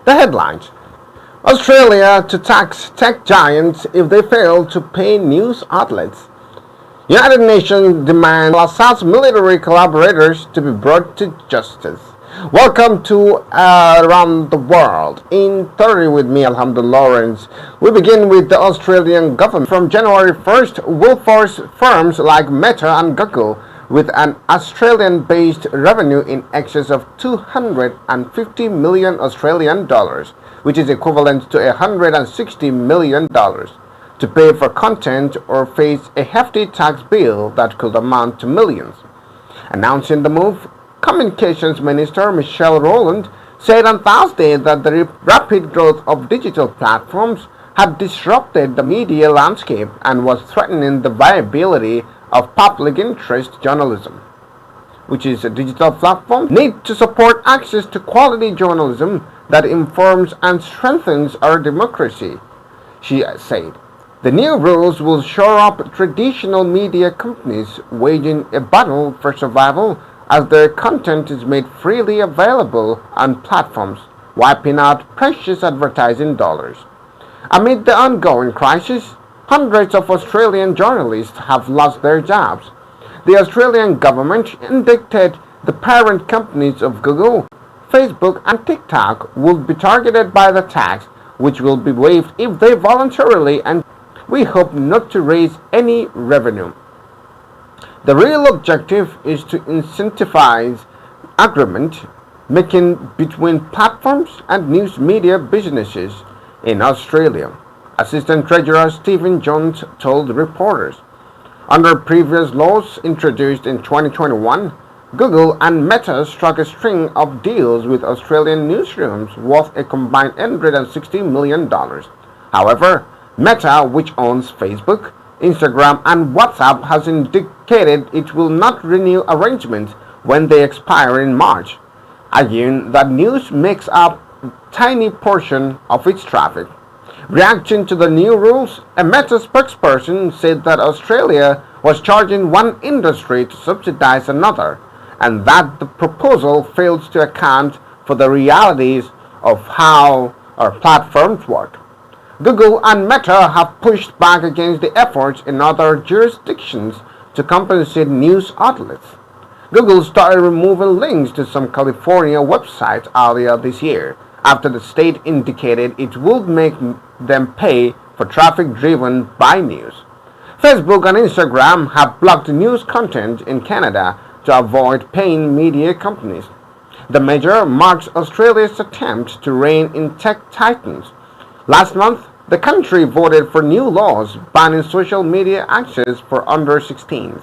The headlines: Australia to tax tech giants if they fail to pay news outlets. United Nations demand Assad's military collaborators to be brought to justice. Welcome to Around the World in 30 with me, Alhamdulillah Lawrence. We begin with the Australian government. From January 1st, will force firms like Meta and Google with an Australian-based revenue in excess of 250 million Australian dollars, which is equivalent to $160 million, to pay for content or face a hefty tax bill that could amount to millions. Announcing the move, Communications Minister Michelle Rowland said on Thursday that the rapid growth of digital platforms had disrupted the media landscape and was threatening the viability of public interest journalism, which is a digital platform, need to support access to quality journalism that informs and strengthens our democracy, she said. The new rules will shore up traditional media companies waging a battle for survival as their content is made freely available on platforms, wiping out precious advertising dollars. Amid the ongoing crisis, hundreds of Australian journalists have lost their jobs. The Australian government indicted the parent companies of Google, Facebook and TikTok will be targeted by the tax, which will be waived if they voluntarily, and we hope not to raise any revenue. The real objective is to incentivize agreement making between platforms and news media businesses in Australia, Assistant Treasurer Stephen Jones told reporters. Under previous laws introduced in 2021, Google and Meta struck a string of deals with Australian newsrooms worth a combined $160 million. However, Meta, which owns Facebook, Instagram, and WhatsApp, has indicated it will not renew arrangements when they expire in March, arguing that news makes up a tiny portion of its traffic. Reacting to the new rules, a Meta spokesperson said that Australia was charging one industry to subsidize another, and that the proposal fails to account for the realities of how our platforms work. Google and Meta have pushed back against the efforts in other jurisdictions to compensate news outlets. Google started removing links to some California websites earlier this year, after the state indicated it would make them pay for traffic driven by news. Facebook and Instagram have blocked news content in Canada to avoid paying media companies. The measure marks Australia's attempt to rein in tech titans. Last month, the country voted for new laws banning social media access for under 16s.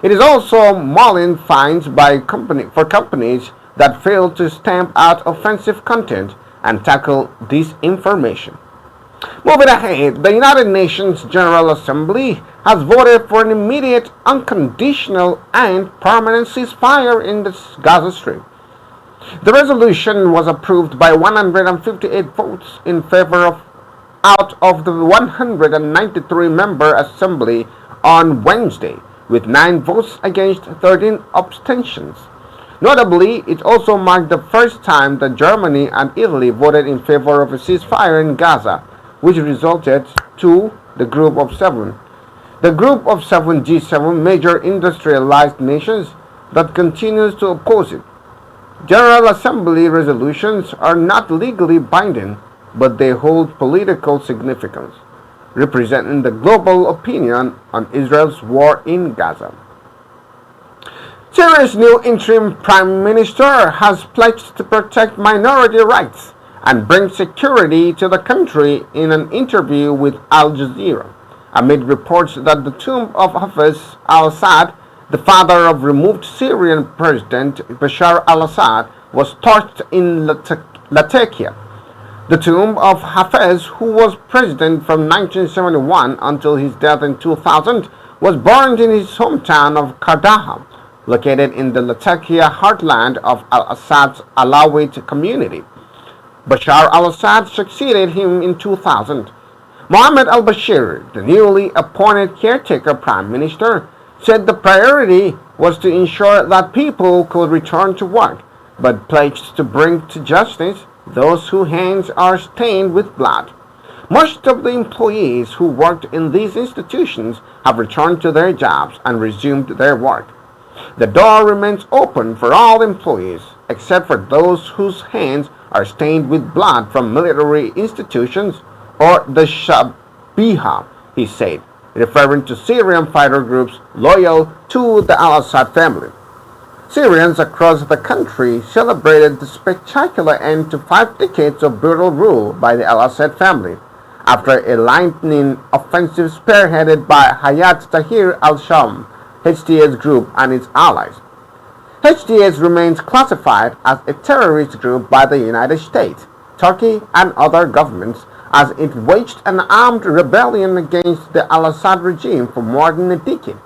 It is also mulling fines for companies that fail to stamp out offensive content and tackle disinformation. Moving ahead, the United Nations General Assembly has voted for an immediate, unconditional, and permanent ceasefire in the Gaza Strip. The resolution was approved by 158 votes in favor out of the 193-member Assembly on Wednesday, with 9 votes against 13 abstentions. Notably, it also marked the first time that Germany and Italy voted in favor of a ceasefire in Gaza, which resulted to the Group of Seven. The Group of Seven G7 major industrialized nations that continues to oppose it. General Assembly resolutions are not legally binding, but they hold political significance, representing the global opinion on Israel's war in Gaza. Syria's new interim prime minister has pledged to protect minority rights and bring security to the country in an interview with Al Jazeera, amid reports that the tomb of Hafez al-Assad, the father of removed Syrian President Bashar al-Assad, was torched in Latakia. The tomb of Hafez, who was president from 1971 until his death in 2000, was burned in his hometown of Kandahar, located in the Latakia heartland of al-Assad's Alawite community. Bashar al-Assad succeeded him in 2000. Mohammed al-Bashir, the newly appointed caretaker prime minister, said the priority was to ensure that people could return to work, but pledged to bring to justice those whose hands are stained with blood. Most of the employees who worked in these institutions have returned to their jobs and resumed their work. The door remains open for all employees, except for those whose hands are stained with blood from military institutions or the Shabiha, he said, referring to Syrian fighter groups loyal to the al-Assad family. Syrians across the country celebrated the spectacular end to 5 decades of brutal rule by the al-Assad family, after a lightning offensive spearheaded by Hayat Tahrir al-Sham, HTS group, and its allies. HTS remains classified as a terrorist group by the United States, Turkey, and other governments, as it waged an armed rebellion against the al-Assad regime for more than a decade.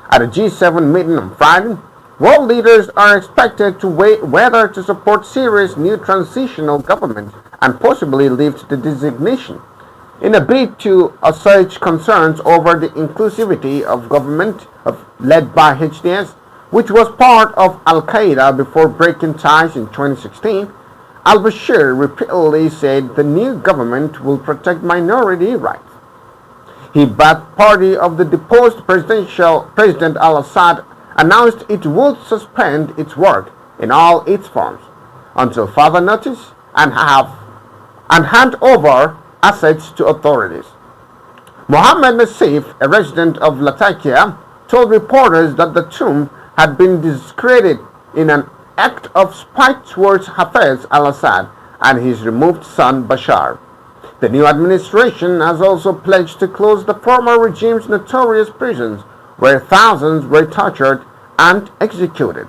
At a G7 meeting on Friday, world leaders are expected to weigh whether to support Syria's new transitional government and possibly lift the designation, in a bid to assuage concerns over the inclusivity of government led by HTS, which was part of Al-Qaeda before breaking ties in 2016. Al-Bashir repeatedly said the new government will protect minority rights. He backed party of the deposed President al-Assad announced it would suspend its work in all its forms until further notice and hand over assets to authorities. Mohammed Nassif, a resident of Latakia, told reporters that the tomb had been discredited in an act of spite towards Hafez al-Assad and his removed son Bashar. The new administration has also pledged to close the former regime's notorious prisons, where thousands were tortured and executed.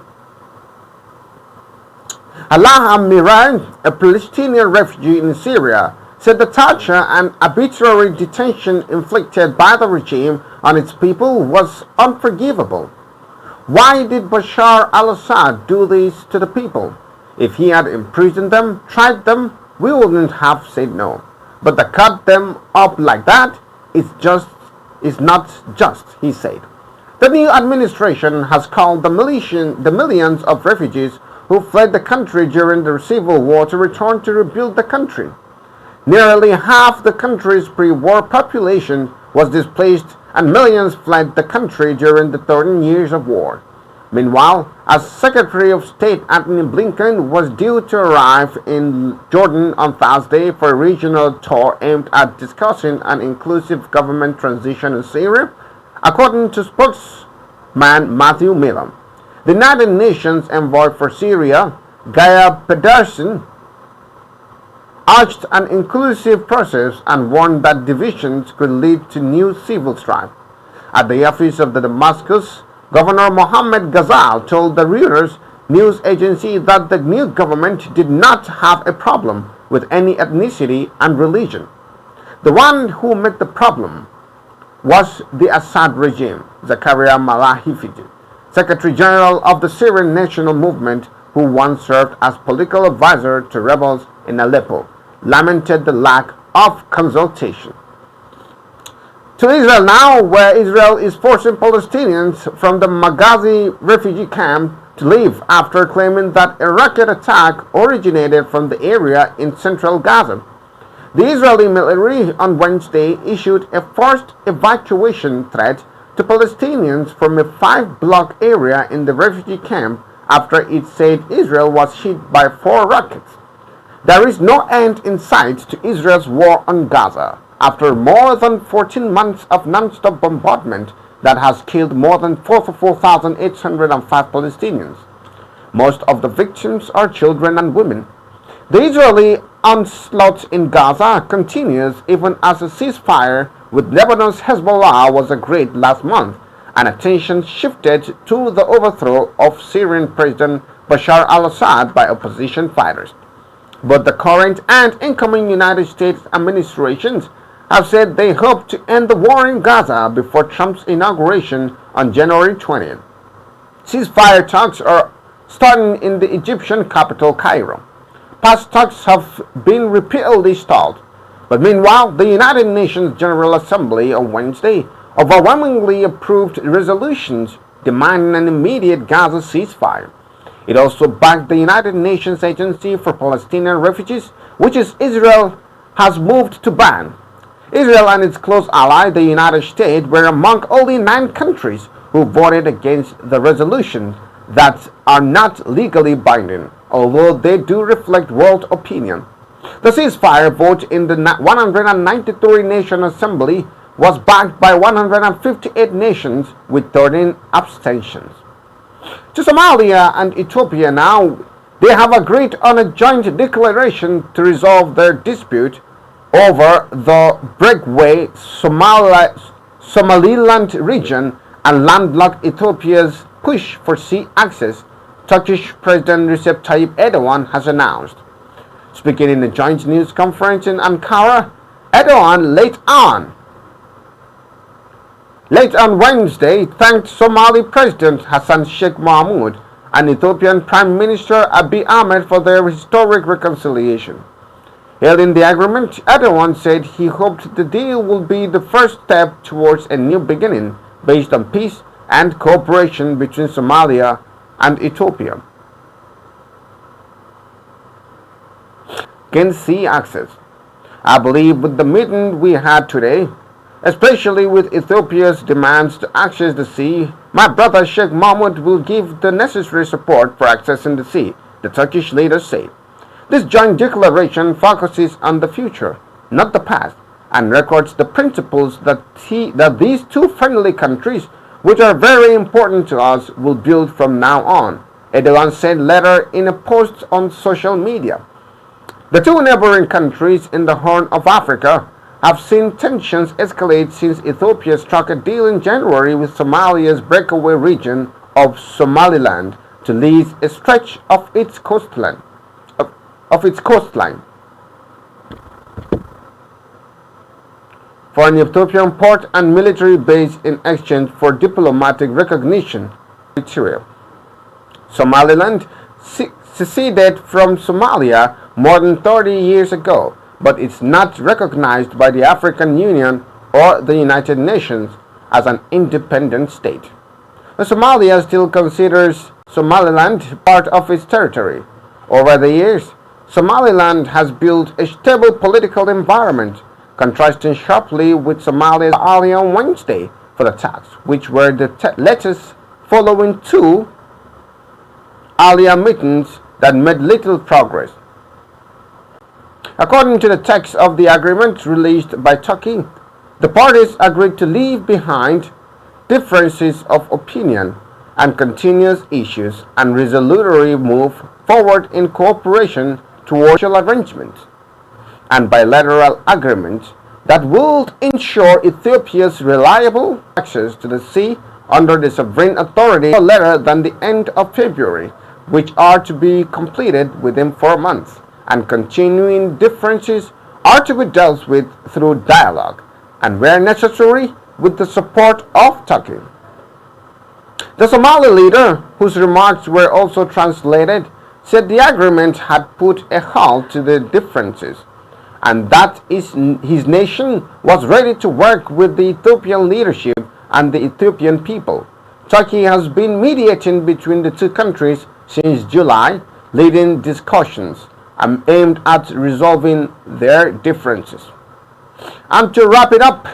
Allah Miran, a Palestinian refugee in Syria, said the torture and arbitrary detention inflicted by the regime on its people was unforgivable. Why did Bashar al-Assad do this to the people? If he had imprisoned them, tried them, we wouldn't have said no. But to cut them up like that is not just, he said. The new administration has called the millions of refugees who fled the country during the civil war to return to rebuild the country. Nearly half the country's pre-war population was displaced and millions fled the country during the 13 years of war. Meanwhile, as Secretary of State Antony Blinken was due to arrive in Jordan on Thursday for a regional tour aimed at discussing an inclusive government transition in Syria, according to spokesman Matthew Miller. The United Nations envoy for Syria, Gaia Pedersen, urged an inclusive process and warned that divisions could lead to new civil strife. At the office of the Damascus, Governor Mohammed Ghazal told the Reuters news agency that the new government did not have a problem with any ethnicity and religion. The one who made the problem was the Assad regime, Zakaria Malahifid, Secretary General of the Syrian National Movement, who once served as political advisor to rebels in Aleppo, lamented the lack of consultation. To Israel now, where Israel is forcing Palestinians from the Maghazi refugee camp to leave after claiming that a rocket attack originated from the area in central Gaza. The Israeli military on Wednesday issued a forced evacuation threat to Palestinians from a 5-block area in the refugee camp after it said Israel was hit by 4 rockets. There is no end in sight to Israel's war on Gaza after more than 14 months of non-stop bombardment that has killed more than 44,805 Palestinians. Most of the victims are children and women. The Israeli onslaught in Gaza continues even as a ceasefire with Lebanon's Hezbollah was agreed last month, and attention shifted to the overthrow of Syrian President Bashar al-Assad by opposition fighters. Both the current and incoming United States administrations have said they hope to end the war in Gaza before Trump's inauguration on January 20th. Ceasefire talks are starting in the Egyptian capital, Cairo. Past talks have been repeatedly stalled, but meanwhile, the United Nations General Assembly on Wednesday overwhelmingly approved resolutions demanding an immediate Gaza ceasefire. It also backed the United Nations Agency for Palestinian Refugees, which Israel has moved to ban. Israel and its close ally, the United States, were among only 9 countries who voted against the resolution that are not legally binding, although they do reflect world opinion. The ceasefire vote in the 193-nation assembly was backed by 158 nations with 13 abstentions. To Somalia and Ethiopia now, they have agreed on a joint declaration to resolve their dispute over the breakaway Somaliland region and landlocked Ethiopia's push for sea access, Turkish President Recep Tayyip Erdogan has announced. Speaking in a joint news conference in Ankara, Erdogan late on Wednesday thanked Somali President Hassan Sheikh Mohamud and Ethiopian Prime Minister Abiy Ahmed for their historic reconciliation. Hailing the agreement, Erdogan said he hoped the deal will be the first step towards a new beginning based on peace and cooperation between Somalia and Ethiopia. Can sea access. I believe with the meeting we had today, especially with Ethiopia's demands to access the sea, my brother Sheikh Mohammed will give the necessary support for accessing the sea, the Turkish leader said. This joint declaration focuses on the future, not the past, and records the principles that these two friendly countries, which are very important to us, will build from now on, Erdogan said later in a post on social media. The two neighboring countries in the Horn of Africa have seen tensions escalate since Ethiopia struck a deal in January with Somalia's breakaway region of Somaliland to lease a stretch of its coastline. For an Ethiopian port and military base in exchange for diplomatic recognition. Somaliland seceded from Somalia more than 30 years ago, but it's not recognized by the African Union or the United Nations as an independent state. Somalia still considers Somaliland part of its territory. Over the years, Somaliland has built a stable political environment, contrasting sharply with Somalia's ally on Wednesday for the attacks, which were the latest following 2 earlier meetings that made little progress. According to the text of the agreement released by Turkey, the parties agreed to leave behind differences of opinion and continuous issues and resolutely move forward in cooperation towards social arrangements and bilateral agreements that would ensure Ethiopia's reliable access to the sea under the sovereign authority no later than the end of February, which are to be completed within 4 months, and continuing differences are to be dealt with through dialogue and, where necessary, with the support of Turkey. The Somali leader, whose remarks were also translated, said the agreement had put a halt to the differences and that his nation was ready to work with the Ethiopian leadership and the Ethiopian people. Turkey has been mediating between the two countries since July, leading discussions aimed at resolving their differences. And to wrap it up,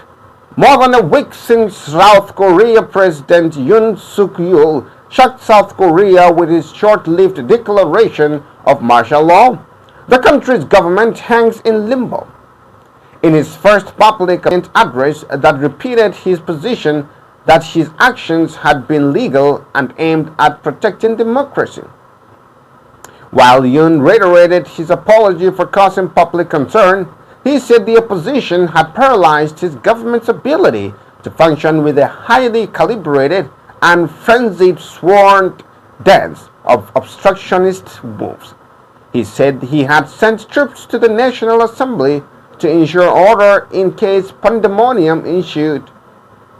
more than a week since South Korea President Yoon Suk-yeol shocked South Korea with his short-lived declaration of martial law, the country's government hangs in limbo. In his first public address that repeated his position that his actions had been legal and aimed at protecting democracy. While Yoon reiterated his apology for causing public concern, he said the opposition had paralyzed his government's ability to function with a highly calibrated and frenzied sworn dance of obstructionist moves. He said he had sent troops to the National Assembly to ensure order in case pandemonium ensued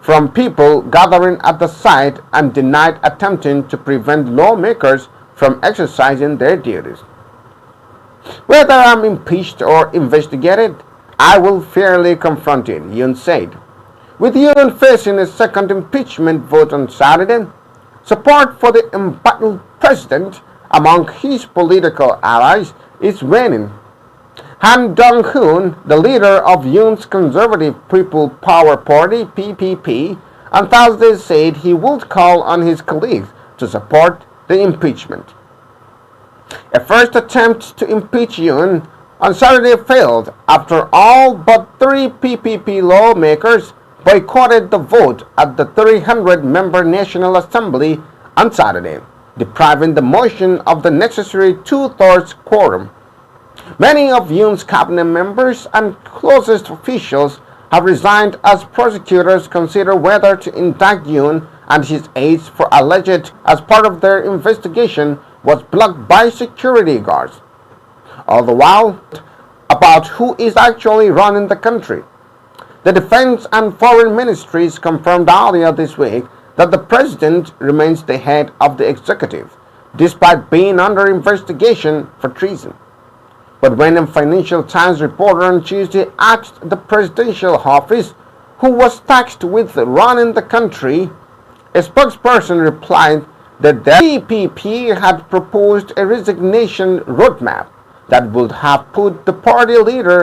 from people gathering at the site and denied attempting to prevent lawmakers from exercising their duties. Whether I'm impeached or investigated, I will fairly confront it, Yoon said. With Yoon facing a second impeachment vote on Saturday, support for the embattled president among his political allies is waning. Han Dong-hoon, the leader of Yoon's Conservative People Power Party (PPP), on Thursday said he would call on his colleagues to support the impeachment. A first attempt to impeach Yoon on Saturday failed after all but 3 PPP lawmakers boycotted the vote at the 300-member National Assembly on Saturday, depriving the motion of the necessary 2/3 quorum. Many of Yoon's cabinet members and closest officials have resigned as prosecutors consider whether to indict Yoon and his aides for alleged as part of their investigation was blocked by security guards. All the while, about who is actually running the country. The Defense and Foreign Ministries confirmed earlier this week that the president remains the head of the executive, despite being under investigation for treason. But when a Financial Times reporter on Tuesday asked the presidential office who was tasked with running the country, a spokesperson replied that the PPP had proposed a resignation roadmap that would have put the party leader